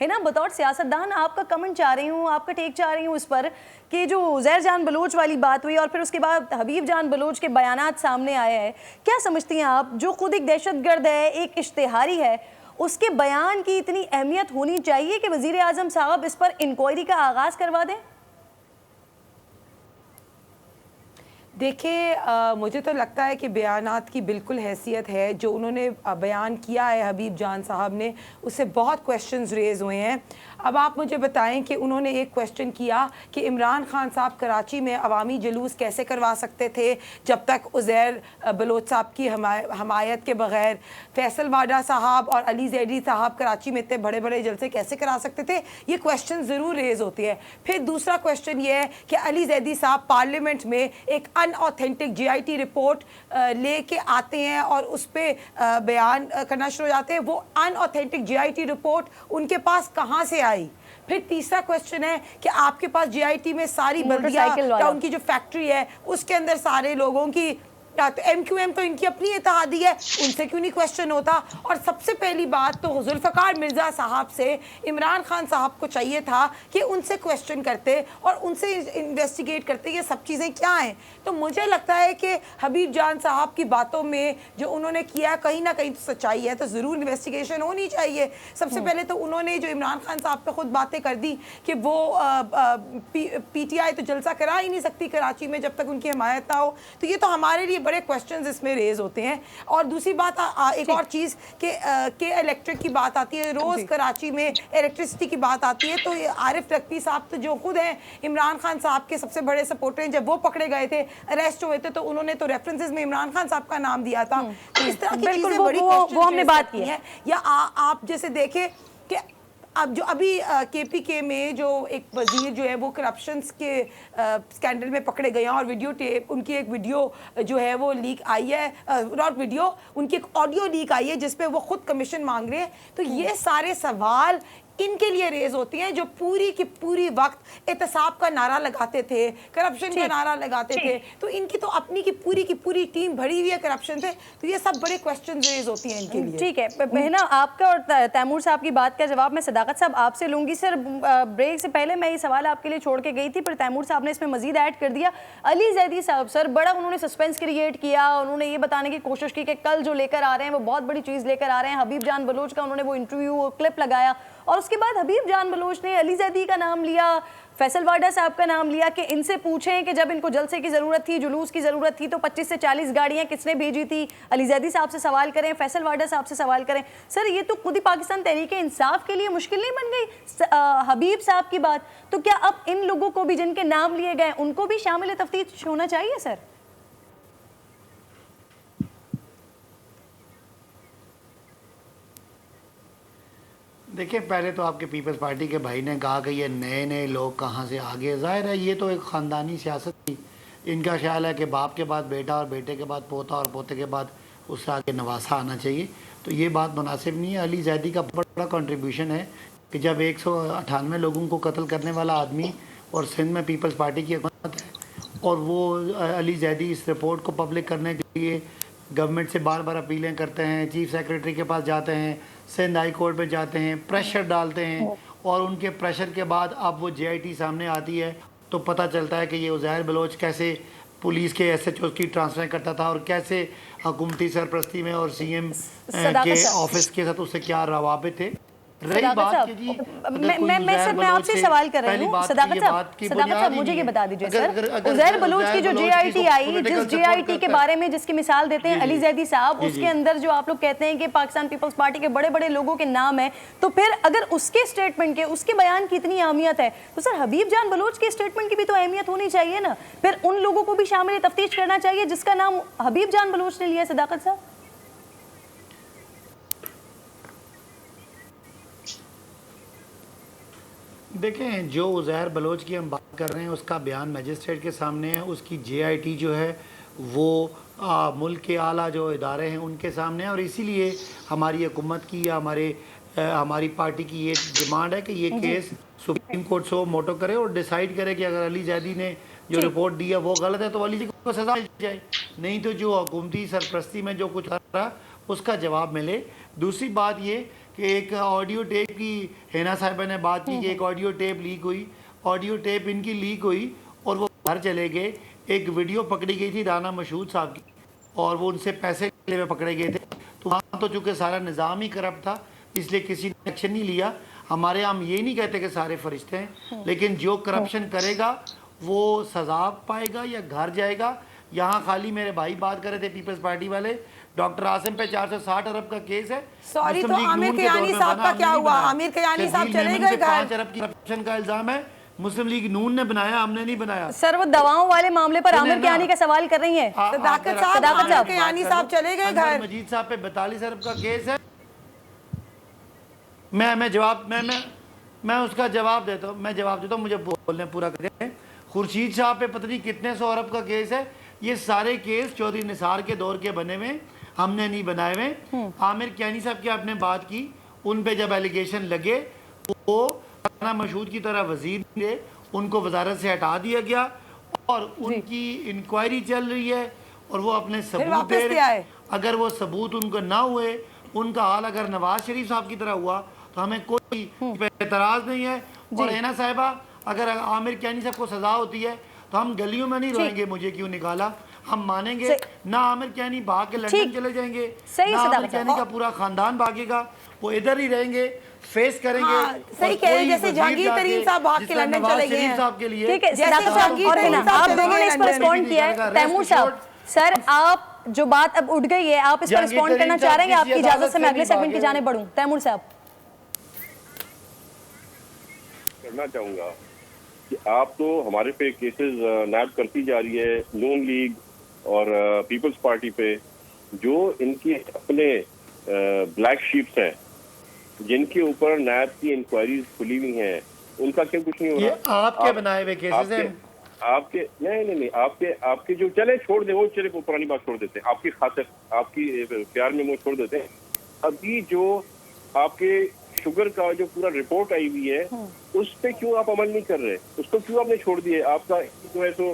है ना। बतौर सियासतदान आपका कमेंट चाह रही हूँ, आपका टेक चाह रही हूँ इस पर कि जो उज़ैर जान बलोच वाली बात हुई और फिर उसके बाद हबीब जान बलोच के बयानात सामने आए हैं, क्या समझती हैं आप, जो खुद एक दहशतगर्द है, एक इश्तिहारी है, उसके बयान की इतनी अहमियत होनी चाहिए कि वज़ीर आज़म साहब इस पर इंक्वायरी का आगाज़ करवा दें? देखिए, मुझे तो लगता है कि बयानात की बिल्कुल हैसियत है। जो उन्होंने बयान किया है हबीब जान साहब ने, उससे बहुत क्वेश्चंस रेज़ हुए हैं। अब आप मुझे बताएं कि उन्होंने एक क्वेश्चन किया कि इमरान खान साहब कराची में अवामी जुलूस कैसे करवा सकते थे जब तक उज़ैर बलोच साहब की हमायत के बग़ैर। फैसल वाडा साहब और अली जैदी साहब कराची में इतने बड़े बड़े जलसे कैसे करा सकते थे, ये क्वेश्चन ज़रूर रेज़ होती है। फिर दूसरा क्वेश्चन ये है कि अली जैदी साहब पार्लियामेंट में एक अनऑथेंटिक जीआईटी रिपोर्ट लेके आते हैं और उस पर बयान करना शुरू हो जाते हैं। वो अनऑथेंटिक जीआईटी रिपोर्ट उनके पास कहाँ से आई? फिर तीसरा क्वेश्चन है कि आपके पास जीआईटी में सारी बल्दियां या उनकी जो फैक्ट्री है उसके अंदर सारे लोगों की, तो एमक्यूएम तो इनकी अपनी इत्तेहादी है, उनसे क्यों नहीं क्वेश्चन होता? और सबसे पहली बात तो जुल्फ़िकार मिर्ज़ा साहब से इमरान खान साहब को चाहिए था कि उनसे क्वेश्चन करते और उनसे इन्वेस्टिगेट करते ये सब चीज़ें क्या हैं। तो मुझे लगता है कि हबीब जान साहब की बातों में जो उन्होंने किया कहीं ना कहीं तो सच्चाई है, तो ज़रूर इन्वेस्टिगेशन होनी चाहिए। सबसे पहले तो उन्होंने जो इमरान खान साहब पे खुद बातें कर दी कि वो पीटीआई तो जलसा करा ही नहीं सकती कराची में जब तक उनकी हिमायत ना हो, तो ये तो हमारे लिए बड़े क्वेश्चंस इसमें रेज होते हैं। और दूसरी बात एक और चीज़ के इलेक्ट्रिक की बात आती है, रोज़ कराची में इलेक्ट्रिसिटी की बात आती है, तो आरिफ नकवी साहब तो जो खुद हैं इमरान खान साहब के सबसे बड़े सपोर्टर हैं, जब वो पकड़े गए थे, अरेस्ट हुए थे, तो उन्होंने तो रेफरेंसेस में इमरान खान साहब का नाम दिया था। तो इस तरह की चीज़ें बड़ी वो हमने बात की है। या आप जैसे देखें कि अब जो अभी केपीके में जो एक वजीर जो है वो करप्शंस के स्कैंडल में पकड़े गए हैं और वीडियो टेप, उनकी एक वीडियो जो है वो लीक आई है, नॉट वीडियो, उनकी एक ऑडियो लीक आई है जिसपे वो खुद कमीशन मांग रहे हैं। तो ये सारे सवाल इनके लिए रेज होती हैं जो पूरी की पूरी वक्त एहतसाब का नारा लगाते थे, करप्शन का नारा लगाते थे, तो इनकी तो अपनी की पूरी टीम भरी हुई है करप्शन से। तो ये सब बड़े क्वेश्चन रेज होती हैं इनके लिए। ठीक है बहना, आपका और तैमूर साहब की बात का जवाब मैं सदाकत साहब आपसे लूंगी। सर, ब्रेक से पहले मैं ये सवाल आपके लिए छोड़ के गई थी, पर तैमूर साहब ने इसमें मजीद ऐड कर दिया। अली जैदी साहब सर, बड़ा उन्होंने सस्पेंस क्रिएट किया, उन्होंने ये बताने की कोशिश की कि कल जो लेकर आ रहे हैं वो बहुत बड़ी चीज़ लेकर आ रहे हैं। हबीब जान बलोच का उन्होंने वो इंटरव्यू क्लिप लगाया और उसके बाद हबीब जान बलोच ने अली जैदी का नाम लिया, फैसल वाडा साहब का नाम लिया कि इनसे पूछें कि जब इनको जलसे की ज़रूरत थी, जुलूस की ज़रूरत थी, तो 25 से 40 गाड़ियाँ किसने भेजी थी? अली जैदी साहब से सवाल करें, फैसल वाडा साहब से सवाल करें। सर, ये तो खुद ही पाकिस्तान तहरीक इंसाफ के लिए मुश्किल नहीं बन गई हबीब साहब की बात? तो क्या अब इन लोगों को भी, जिनके नाम लिए गए, उनको भी शामिल तफ्तीश होना चाहिए? सर, देखिए, पहले तो आपके पीपल्स पार्टी के भाई ने कहा कि ये नए नए लोग कहाँ से आगे। ज़ाहिर है ये तो एक ख़ानदानी सियासत थी। इनका ख्याल है कि बाप के बाद बेटा और बेटे के बाद पोता और पोते के बाद उससे आगे नवासा आना चाहिए, तो ये बात मुनासिब नहीं है। अली जैदी का बड़ा कंट्रीब्यूशन है कि जब 198 लोगों को कत्ल करने वाला आदमी और सिंध में पीपल्स पार्टी की हुकूमत है और वो अली जैदी इस रिपोर्ट को पब्लिक करने के लिए गवर्नमेंट से बार बार अपीलें करते हैं, चीफ सेक्रेटरी के पास जाते हैं, सिंध हाई कोर्ट पे जाते हैं, प्रेशर डालते हैं, और उनके प्रेशर के बाद अब वो जेआईटी सामने आती है तो पता चलता है कि ये उज़ैर बलोच कैसे पुलिस के एसएचओ की ट्रांसफ़र करता था और कैसे हुकूमती सरपरस्ती में और सीएम के ऑफिस के साथ उससे क्या रवाबित थे। रही बात कि जी मैं आपसे सवाल कर रही हूँ सदाकत साहब, मुझे ये बता दीजिए सर, उज़ैर बलोच की जो जेआईटी आई, जिस जेआईटी के बारे में जिसकी मिसाल देते हैं अली जैदी साहब, उसके अंदर जो आप लोग कहते हैं कि पाकिस्तान पीपल्स पार्टी के बड़े बड़े लोगों के नाम है, तो फिर अगर उसके स्टेटमेंट के, उसके बयान की इतनी अहमियत है, तो सर हबीब जान बलोच के स्टेटमेंट की भी तो अहमियत होनी चाहिए ना। फिर उन लोगों को भी शामिल तफ्तीश करना चाहिए जिसका नाम हबीब जान बलोच ने लिया। सदाकत साहब, देखें, जो उज़ैर बलोच की हम बात कर रहे हैं उसका बयान मजिस्ट्रेट के सामने है, उसकी जेआईटी जो है वो मुल्क के आला जो इदारे हैं उनके सामने है, और इसीलिए हमारी हुकूमत की या हमारी पार्टी की ये डिमांड है कि ये केस सुप्रीम कोर्ट से मोटो करे और डिसाइड करे कि अगर अली जैदी ने जो रिपोर्ट दी है वो गलत है तो अली जी को सजा मिल जाए, नहीं तो जो हुकूमती सरपरस्ती में जो कुछ कर रहा उसका जवाब मिले। दूसरी बात ये कि एक ऑडियो टेप की हिना साहिबा ने बात की कि एक ऑडियो टेप लीक हुई, ऑडियो टेप इनकी लीक हुई और वो घर चले गए। एक वीडियो पकड़ी गई थी राना मशहूद साहब की और वो उनसे पैसे ले में पकड़े गए थे। तो वहाँ तो चूँकि सारा निज़ाम ही करप्ट था इसलिए किसी ने एक्शन नहीं लिया। हमारे हम ये नहीं कहते कि सारे फरिश्ते हैं, लेकिन जो करप्शन करेगा वो सजा पाएगा या घर जाएगा। यहाँ खाली मेरे भाई बात कर रहे थे पीपल्स पार्टी वाले, डॉक्टर आसिम पे 460 अरब का केस है। सॉरी, मुस्लिम तो लीग आमिर नून के कयानी दौर में साहब बना, का हमने क्या नहीं हुआ? बनाया। आमिर कयानी साहब शकील चले मेमन गए से घर। 5 अरब की करप्शन का इल्जाम है, मुस्लिम लीग नून ने बनाया, हमने नहीं बनाया। सर वो दवाओं वाले मामले पर आमिर कियानी का सवाल कर रही हैं। सदाकत साहब, आमिर कयानी साहब चले गए घर। मजीद साहब पे 42 अरब का केस है। मैं उसका जवाब देता हूँ, मैं जवाब देता हूँ, मुझे बोलने पूरा करें। खुर्शीद साहब पे पता नहीं कितने 100 अरब का केस है। ये सारे केस चौधरी निसार के दौर के बने हुए, हमने नहीं बनाए हुए। आमिर कियानी साहब की आपने बात की, उन पे जब एलिगेशन लगे वो राना मशहूद की तरह वजीर थे, उनको वजारत से हटा दिया गया और उनकी इंक्वायरी चल रही है और वो अपने सबूत दे रहे हैं। अगर वो सबूत उनको ना हुए, उनका हाल अगर नवाज शरीफ साहब की तरह हुआ तो हमें कोई एतराज नहीं है। और हिना साहिबा, अगर आमिर कियानी साहब को सजा होती है तो हम गलियों में नहीं रोएंगे मुझे क्यों निकाला, हम मानेंगे ना। आमिर कियानी भाग के लंदन चले जाएंगे, ना आमिर कियानी का पूरा खानदान भागेगा, वो इधर ही रहेंगे, फेस करेंगे। हाँ, सही कह रहे हैं, जैसे जहांगीर तरीन साहब भाग के लंदन चले गए हैं साहब के लिए। ठीक है, आप दोनों ने इस पर रिस्पॉन्ड किया है। तैमूर साहब, सर आप जो बात अब उठ गई है, आप इस पर रिस्पॉन्ड करना चाह रहे हैं? आपकी इजाजत से मैं अगले सेगमेंट की जाने बढ़ूं। तैमूर साहब, करना चाहूंगा कि आप तो हमारे पे केसेस नैब करती जा रही है, नून लीग और पीपल्स पार्टी पे, जो इनके अपने ब्लैक शिप्स हैं, जिनके ऊपर नैब की इंक्वायरीज खुली हुई हैं, उनका क्यों कुछ नहीं हो रहा? आपके बनाए हुए केसेस हैं। आपके नहीं, आपके जो चले छोड़ दे, वो चले, वो पुरानी बात छोड़ देते हैं, आपकी खातिर, आपकी प्यार में वो छोड़ देते हैं। अभी जो आपके शुगर का जो पूरा रिपोर्ट आई हुई है, उस पे क्यों आप अमल नहीं कर रहे? उसको क्यों आपने छोड़ दिए? आपका जो है सो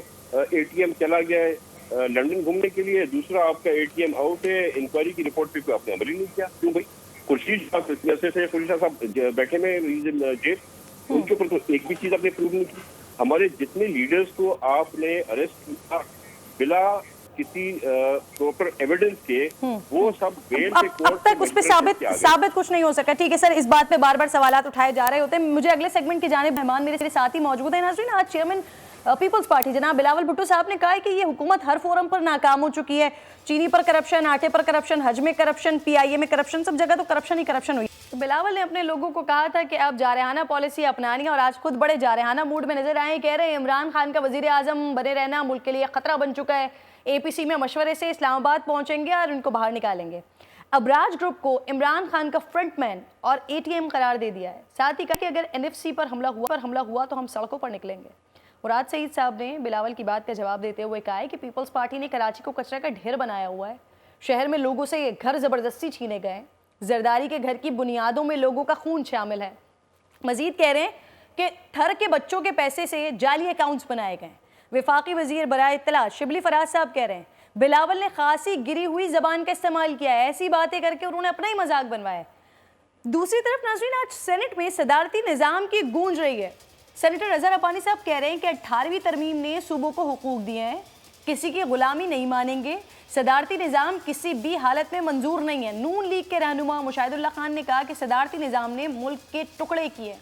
एटीएम चला गया है लंदन घूमने के लिए, दूसरा आपका एटीएम आउट है, इंक्वायरी की रिपोर्ट पे आपने अमल ही नहीं किया। क्यों भाई? खुर्शीद साहब बैठे में जेल, उनके ऊपर तो एक भी चीज आपने प्रूव नहीं की। हमारे जितने लीडर्स को आपने अरेस्ट किया बिला किसी प्रॉपर एविडेंस के, वो सब बेल पे कोर्ट अब तक उस पे साबित कुछ नहीं हो सका। ठीक है सर, इस बात पे बार-बार सवालात उठाए जा रहे होते हैं। मुझे अगले सेगमेंट की जानिब मेहमान मेरे साथ ही मौजूद है। नाज़रीन, आज चेयरमैन पीपल्स पार्टी जनाब बिलावल भुट्टो साहब ने कहा है कि ये हुकूमत हर फोरम पर नाकाम हो चुकी है। चीनी पर करप्शन, आटे पर करप्शन, हज में करप्शन, पीआईए में करप्शन, सब जगह तो करप्शन ही करप्शन हुई। तो बिलावल ने अपने लोगों को कहा था कि आप जारहाना पॉलिसी अपनानी है और आज खुद बड़े जारहाना मूड में नजर आए। कह रहे हैं इमरान खान का वजीर आजम बने रहना मुल्क के लिए खतरा बन चुका है। एपीसी में मशवरे से इस्लामाबाद पहुंचेंगे और उनको बाहर निकालेंगे। अबराज ग्रुप को इमरान खान का फ्रंटमैन और एटीएम करार दे दिया है। साथ ही कहा कि अगर एनएफसी पर हमला हुआ तो हम सड़कों पर निकलेंगे। मुराद सईद साहब ने बिलावल की बात का जवाब देते हुए कहा है कि पीपल्स पार्टी ने कराची को कचरे का ढेर बनाया हुआ है। शहर में लोगों से घर ज़बरदस्ती छीने गए। जरदारी के घर की बुनियादों में लोगों का खून शामिल है। मजीद कह रहे हैं कि थर के बच्चों के पैसे से जाली अकाउंट्स बनाए गए। वफाकी वजीर बराए इत्तला शिबली फराज साहब कह रहे हैं बिलावल ने खासी गिरी हुई जबान का इस्तेमाल किया है। ऐसी बातें करके उन्होंने अपना ही मजाक बनवाया। दूसरी तरफ नाज़रीन, आज सेनेट में सदारती निज़ाम की गूंज रही है। सेनेटर अजहर अब्बानी साहब कह रहे हैं कि 18वीं तरमीम ने सूबों को हुकूक दिए हैं, किसी की गुलामी नहीं मानेंगे, सदारती निज़ाम किसी भी हालत में मंजूर नहीं है। नून लीग के रहनुमा मुशाहिदुल्लाह खान ने कहा कि सदारती निज़ाम ने मुल्क के टुकड़े किए,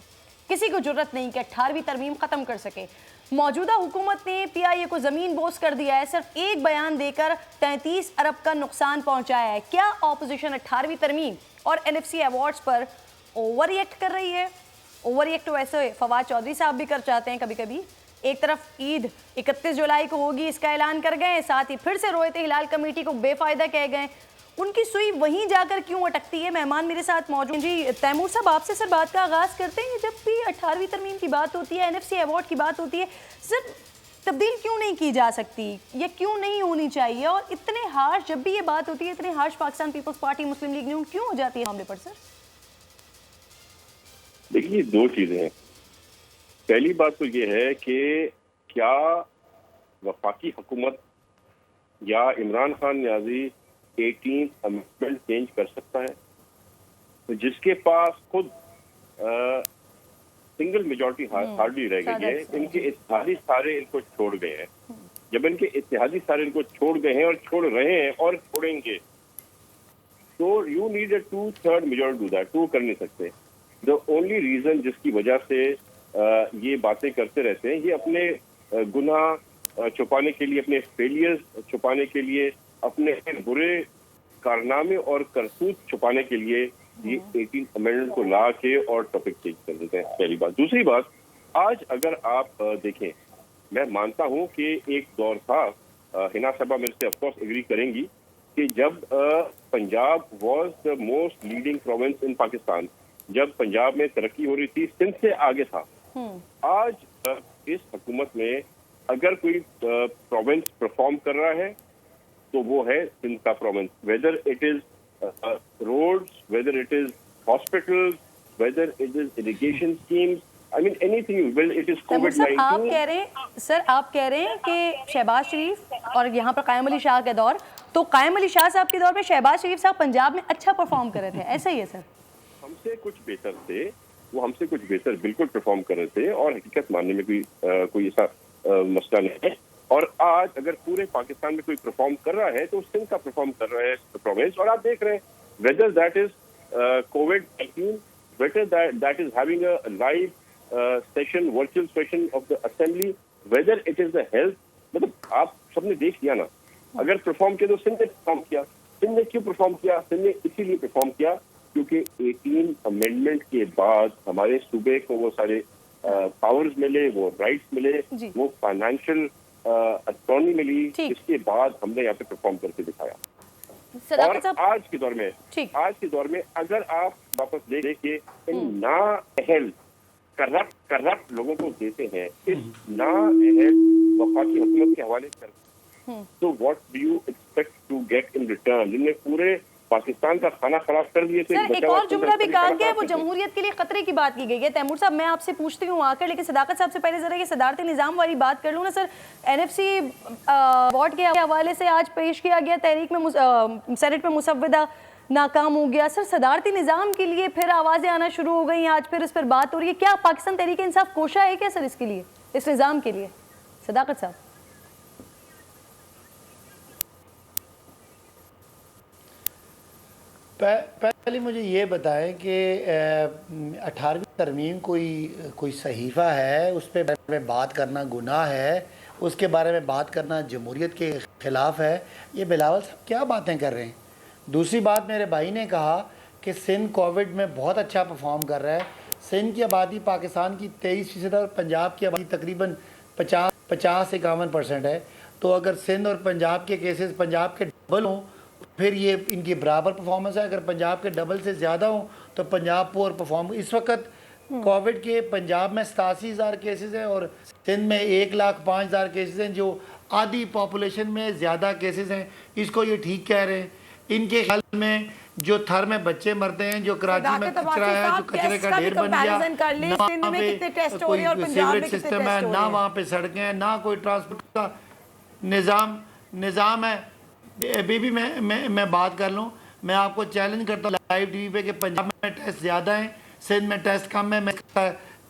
किसी को जरूरत नहीं कि 18वीं तरमीम ख़त्म कर सके। मौजूदा हुकूमत ने पीआईए को ज़मीन बोस कर दिया है। सिर्फ एक बयान देकर 33 अरब का नुकसान पहुँचाया है। क्या ऑपोजिशन 18वीं तरमीम और एनएफसी अवार्ड्स पर ओवर रिएक्ट कर रही है? ओवर रिएक्ट तो वैसे फवाद चौधरी साहब भी कर जाते हैं कभी कभी। एक तरफ ईद 31 जुलाई को होगी, इसका ऐलान कर गए, साथ ही फिर से रोयत हिलाल कमेटी को बेफायदा कह गए। उनकी सुई वहीं जाकर क्यों अटकती है? मेहमान मेरे साथ मौजूद जी। तैमूर साहब, आपसे सर बात का आगाज़ करते हैं। जब भी 18वीं तरमीम की बात होती है, एनएफसी अवार्ड की बात होती है, सर तब्दील क्यों नहीं की जा सकती या क्यों नहीं होनी चाहिए? और इतने हार्श जब भी ये बात होती है, इतने हार्श पाकिस्तान पीपल्स पार्टी मुस्लिम लीग न्यून क्यों हो जाती है मामले पर? सर देखिए, दो चीजें हैं। पहली बात तो ये है कि क्या वफाकी हुकूमत या Imran Khan Niazi 18th amendment change कर सकता है? जिसके पास खुद सिंगल मेजॉरिटी हार्डली रह गई है, इनके इत्तेहादी सारे इनको छोड़ गए हैं। जब इनके इत्तेहादी सारे इनको छोड़ गए हैं और छोड़ रहे हैं और छोड़ेंगे, तो you need a 2/3 majority do that. 2 कर नहीं सकते। द ओनली रीजन जिसकी वजह से ये बातें करते रहते हैं, ये अपने गुनाह छुपाने के लिए, अपने फेलियर्स छुपाने के लिए, अपने बुरे कारनामे और करतूत छुपाने के लिए ये 18 अमेंडमेंट को ला के और टॉपिक चेंज कर देते हैं। पहली बात। दूसरी बात, आज अगर आप देखें, मैं मानता हूं कि एक दौर था, हिना साहबा मेरे से ऑफकोर्स एग्री करेंगी, कि जब Punjab was the most leading province इन पाकिस्तान, जब पंजाब में तरक्की हो रही थी, सिंध से आगे था। आज इस हुकूमत में अगर कोई प्रोविंस परफॉर्म कर रहा है तो वो है सिंध का province, whether it is roads, whether it is hospitals, whether it is irrigation schemes, I mean anything you will, it is COVID-19। आप कह रहे हैं सर, आप कह रहे हैं कि शहबाज शरीफ और यहाँ पर कायम अली शाह के दौर, तो कायम अली शाह साहब के दौर में शहबाज शरीफ साहब पंजाब में अच्छा परफॉर्म कर रहे थे, ऐसा ही है सर? हमसे कुछ बेहतर थे, वो हमसे कुछ बेहतर बिल्कुल परफॉर्म कर रहे थे, और हकीकत मानने में कोई ऐसा मसला नहीं है। और आज अगर पूरे पाकिस्तान में कोई परफॉर्म कर रहा है तो सिंध का परफॉर्म कर रहा है प्रोविंस। और आप देख रहे हैं, whether that is COVID-19, whether that is having a live session, virtual session of the assembly, whether it is the health, मतलब आप सबने देख लिया ना। अगर परफॉर्म किया तो सिंध ने परफॉर्म किया। सिंध ने क्यों परफॉर्म किया? सिंध ने इसीलिए परफॉर्म किया क्योंकि 18 अमेंडमेंट के बाद हमारे सूबे को वो सारे पावर्स मिले, वो राइट्स मिले, वो फाइनेंशियल अथॉरिटी मिली, इसके बाद हमने यहाँ पे परफॉर्म करके दिखाया। और आज के दौर में अगर आप वापस देखिए, इन नाअहल करप्ट लोगों को देते हैं, इस नाअहल वफाकी हुकूमत के हवाले कर, तो what do you expect to get in return? जिनने पूरे पाकिस्तान का खाना खराब कर दिए थे। सर, एक और जुमला भी कहा गया है, वो जमहूरियत के लिए खतरे की बात की गई है। तैमूर साहब, मैं आपसे पूछती हूँ आकर, लेकिन सदाकत साहब से पहले जरा ये सदारती निज़ाम वाली बात कर लूँ ना सर। NFC अवार्ड के हवाले से आज पेश किया गया तहरीक में सेनेट में मुसव्वदा नाकाम हो गया। सर, सदारती निज़ाम के लिए फिर आवाज़ें आना शुरू हो गई, आज फिर इस पर बात हो रही है। क्या पाकिस्तान तहरीक इंसाफ कोशा है क्या सर इसके लिए, इस निज़ाम के लिए? सदाकत साहब। पहले मुझे ये बताएं कि 18वीं तरमीम कोई सहीफ़ा है, उस पर बात करना गुनाह है, उसके बारे में बात करना जमहूरियत के ख़िलाफ़ है। ये बिलावल साहब क्या बातें कर रहे हैं? दूसरी बात, मेरे भाई ने कहा कि सिंध कोविड में बहुत अच्छा परफॉर्म कर रहा है। सिंध की आबादी पाकिस्तान की 23% और पंजाब की आबादी तकरीबन 50-51% है। तो अगर सिंध और पंजाब के केसेस पंजाब के डबल हों, फिर ये इनकी बराबर परफॉर्मेंस है। अगर पंजाब के डबल से ज़्यादा हो तो पंजाब पुअर परफॉर्म। इस वक्त कोविड के पंजाब में 87,000 केसेस हैं और सिंध में 1,05,000 केसेस हैं, जो आधी पॉपुलेशन में ज़्यादा केसेस हैं। इसको ये ठीक कह रहे हैं। इनके ख्याल में जो थर में बच्चे मरते हैं, जो कराची में कचरा है, जो कचरे का ढेर बन गया, ना वहाँ पे कोई सीवरेज सिस्टम है, ना वहाँ पे सड़कें हैं, ना कोई ट्रांसपोर्ट का निज़ाम है। बेबी मैं बात कर लूँ, मैं आपको चैलेंज करता हूँ लाइव टीवी पे कि पंजाब में टेस्ट ज़्यादा हैं, सिंध में टेस्ट कम है। मैं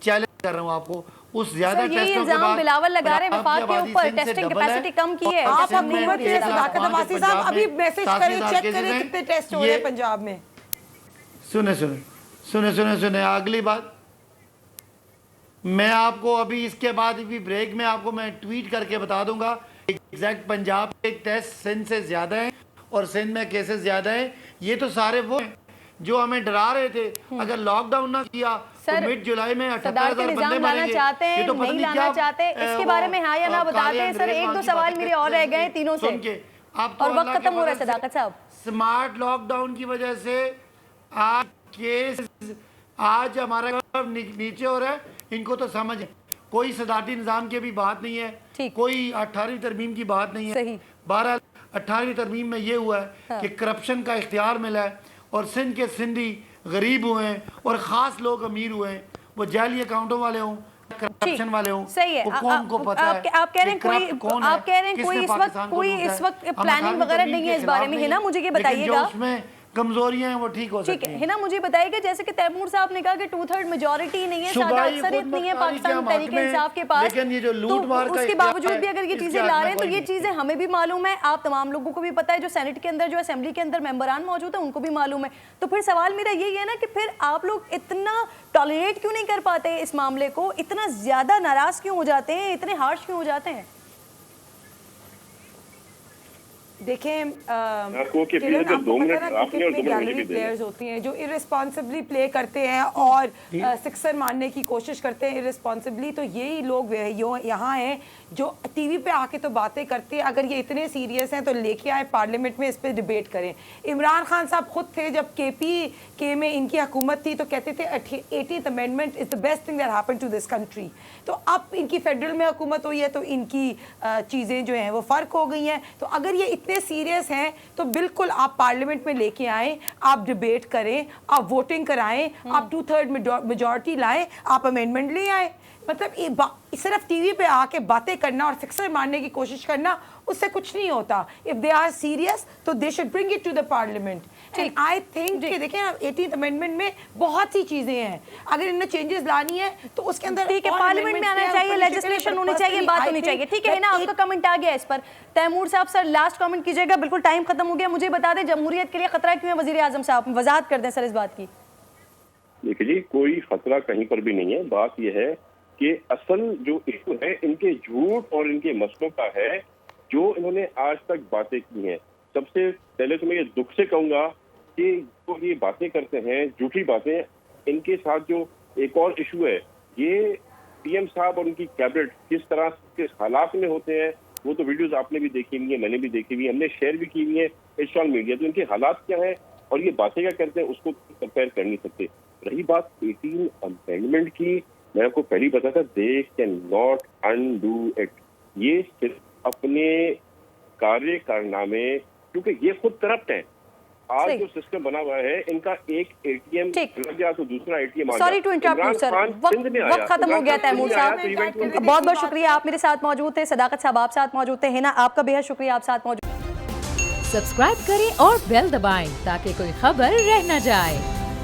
चैलेंज कर रहा हूँ आपको, उस ज़्यादा टेस्टों के बाद बिलावल लगा रहे हैं वफाक के ऊपर टेस्टिंग कैपेसिटी कम की है। आप हुकूमत के सदाकत अब्बासी साहब अभी मैसेज करें, चेक करें कितने टेस्ट हो रहे हैं पंजाब में। सुने अगली बात मैं आपको अभी इसके बाद भी ब्रेक में आपको मैं ट्वीट करके बता दूंगा एग्जैक्ट पंजाब के टेस्ट सिंध से ज़्यादा हैं और सिंध में केसेस ज़्यादा हैं। ये तो सारे वो हैं जो हमें डरा रहे थे। अगर लॉकडाउन ना किया तो मिड जुलाई में 78,000 बंदे मरेंगे। चाहते हैं, तो नहीं लाना चाहते, इसके बारे में हाँ या ना बताते हैं सर। 1-2 सवाल मेरे और रह गए तीनों से और वक्त खत्म हो रहा है। सदाकत साहब, स्मार्ट लॉकडाउन की वजह से आज हमारा नीचे हो रहा है। इनको तो समझ है, कोई सदारती निज़ाम की भी बात नहीं है, कोई 18वीं तरमीम की बात नहीं है। बहरहाल 18वीं तरमीम में ये हुआ है कि करप्शन का इख्तियार मिला है और सिंध के सिंधी गरीब हुए हैं और ख़ास लोग अमीर हुए हैं। वो जाली अकाउंटों वाले हों, करप्शन वाले हों, सही है। कौन को पता है? आप कह रहे हैं कोई इस वक्त प्लानिंग वगैरह नहीं है इस बारे में, है ना? मुझे ये बताइएगा। उसमें कमजोरियां हैं वो ठीक हो ठीक सकती है हैं। हिना, मुझे बताइएगा जैसे कि तैमूर साहब ने कहा कि 2/3 मेजोरिटी नहीं है, सादा सूबाई अक्सरियत नहीं है खुदमुख्तारी पाकिस्तान क्या तहरीक हक में, इंसाफ के पास, लेकिन ये जो लूट मार का उसके इख्तियार बावजूद है, भी अगर ये इसके चीजें हक ला में रहे हैं तो कोई ये नहीं। चीजें हमें भी मालूम है, आप तमाम लोगों को भी पता है, जो सेनेट के अंदर, जो असेंबली के अंदर मेंबरान मौजूद है उनको भी मालूम है। तो फिर सवाल मेरा यही है ना कि फिर आप लोग इतना टॉलरेट क्यों नहीं कर पाते इस मामले को, इतना ज्यादा नाराज क्यों हो जाते हैं, इतने हार्श क्यों हो जाते हैं? देखें आपको कि किरण, फिर आपको 2 पता मिनट है ना आपने और 2 क्रिकेट में मिनट मुझे गैलरी भी देने। प्लेयर्स होती हैं जो इररिस्पॉन्सिबली प्ले करते हैं और सिक्सर मारने की कोशिश करते हैं इररिस्पॉन्सिबली, तो यही लोग यहाँ हैं जो टीवी पे आके तो बातें करते हैं। अगर ये इतने सीरियस हैं तो लेके आए पार्लियामेंट में, इस पर डिबेट करें। इमरान खान साहब खुद थे जब KPK में इनकी हुकूमत थी तो कहते थे 18th amendment is the best thing that happen to this country. तो अब इनकी फेडरल में हुकूमत हुई है तो इनकी चीज़ें जो हैं वो फ़र्क हो गई हैं। तो अगर ये इतने सीरियस हैं तो बिल्कुल आप पार्लियामेंट में लेके आएँ, आप डिबेट करें, आप वोटिंग कराएं, आप 2/3 मेजॉरिटी लाएं, आप अमेंडमेंट ले आए। मतलब सिर्फ टीवी पे आके बातें करना और सिक्सर मारने की कोशिश करना, उससे कुछ नहीं होता। इफ दे आर सीरियस तो they should bring it to the parliament. And I think कि देखें 18th अमेंडमेंट में बहुत सी चीजें हैं, अगर इनमें चेंजेस लानी है तो उसके अंदर ठीक है, पार्लियामेंट में आना चाहिए, लेजिस्लेशन होनी चाहिए, बात होनी चाहिए। ठीक है ना, आपका कमेंट आ गया इस पर। तैमूर साहब सर लास्ट कमेंट कीजिएगा, बिल्कुल टाइम खत्म हो गया। मुझे बता दें जमहूरियत के लिए खतरा क्यों है, वजीर आजम साहब वजाहत कर दें सर इस बात की। देखिए जी, कोई खतरा कहीं पर भी नहीं है। बात यह है कि असल जो इशू है इनके झूठ और इनके मसलों का है, जो इन्होंने आज तक बातें की हैं। सबसे पहले तो मैं ये दुख से कहूंगा कि जो ये बातें करते हैं झूठी बातें, इनके साथ जो एक और इशू है, ये PM साहब और उनकी कैबिनेट किस तरह के हालात में होते हैं, वो तो वीडियोज आपने भी देखी हुई है, मैंने भी देखी हुई है, हमने शेयर भी की हुई है सोशल मीडिया। तो इनके हालात क्या है और ये बातें क्या करते हैं उसको कंपेयर कर नहीं सकते। रही बात 18 अमेंडमेंट की, मैं आपको पहले ही बताया था, they can not undo it. ये सिर्फ अपने कार्य कारनामे, क्योंकि ये खुद करप्ट है। आज जो सिस्टम बना हुआ है, इनका एक ATM लग गया तो दूसरा ATM आ गया। सॉरी टू इंटरप्ट सर, वक्त खत्म हो गया तैमूर साहब। बहुत बहुत शुक्रिया, आप मेरे साथ मौजूद थे, सदाकत साहब आप साथ मौजूद थे, हिना आपका बेहद शुक्रिया आप साथ मौजूद। सब्सक्राइब करें और बेल दबाएं ताकि कोई खबर रह न जाए।